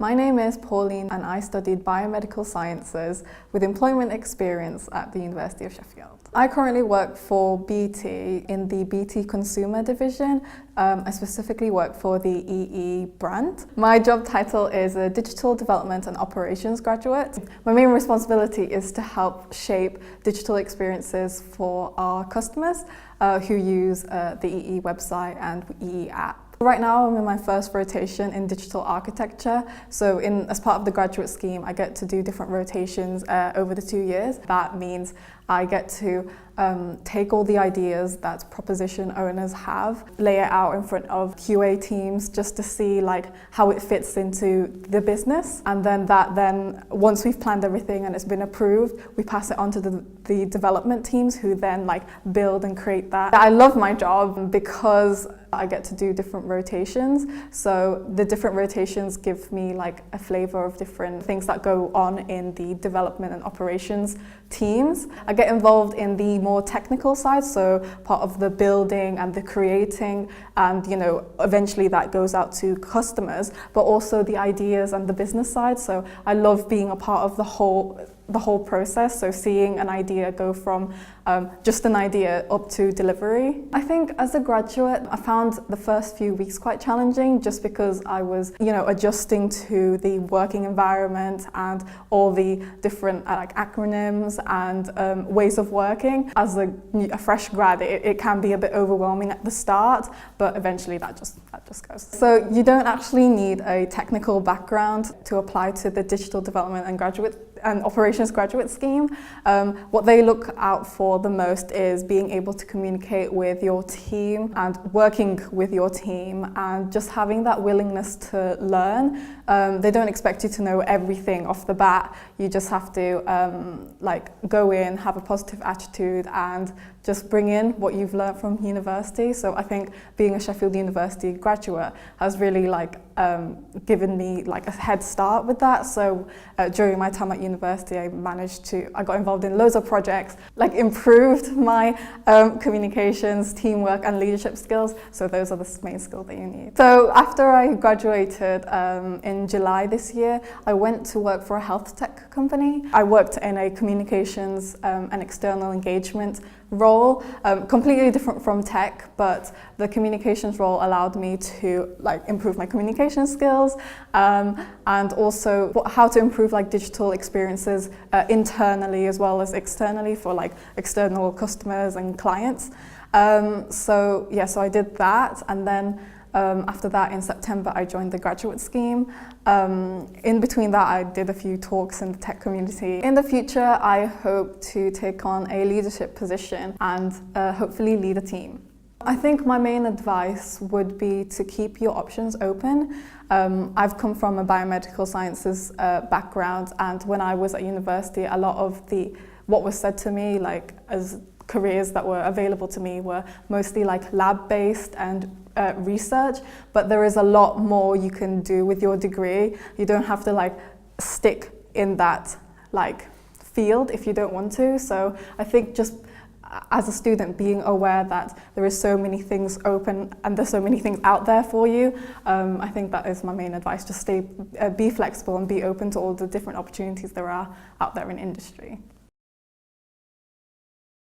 My name is Pauline and I studied biomedical sciences with employment experience at the University of Sheffield. I currently work for BT in the BT Consumer Division. I specifically work for the EE brand. My job title is a Digital Development and Operations graduate. My main responsibility is to help shape digital experiences for our customers who use the EE website and EE app. Right now I'm in my first rotation in digital architecture, so as part of the graduate scheme I get to do different rotations over the 2 years. That means I get to take all the ideas that proposition owners have, lay it out in front of QA teams just to see how it fits into the business, and then once we've planned everything and it's been approved, we pass it on to the development teams who then build and create that. I love my job because I get to do different rotations, so the different rotations give me a flavour of different things that go on in the development and operations teams. I get involved in the more technical side, so part of the building and the creating, and eventually that goes out to customers, but also the ideas and the business side. So I love being a part of the whole process, so seeing an idea go from just an idea up to delivery. I think as a graduate I found the first few weeks quite challenging just because I was adjusting to the working environment and all the different acronyms and ways of working. As a fresh grad it can be a bit overwhelming at the start, but eventually that just goes. So you don't actually need a technical background to apply to the digital development and operations graduate scheme. What they look out for the most is being able to communicate with your team and working with your team and just having that willingness to learn. They don't expect you to know everything off the bat. You just have to go in, have a positive attitude and just bring in what you've learned from university. So I think being a Sheffield University graduate has really given me a head start with that. So during my time at university I got involved in loads of projects, improved my communications, teamwork and leadership skills. So those are the main skills that you need. So after I graduated in July this year, I went to work for a health tech company. I worked in a communications and external engagement role, completely different from tech, but the communications role allowed me to improve my communication skills and also how to improve digital experiences internally as well as externally for external customers and clients. So I did that, and then after that in September I joined the graduate scheme. In between that I did a few talks in the tech community. In the future I hope to take on a leadership position and hopefully lead a team. I think my main advice would be to keep your options open. I've come from a biomedical sciences background, and when I was at university a lot of what was said to me as careers that were available to me were mostly lab-based and research, but there is a lot more you can do with your degree. You don't have to stick in that field if you don't want to. So I think just as a student being aware that there is so many things open and there's so many things out there for you, I think that is my main advice. Just be flexible and be open to all the different opportunities there are out there in industry.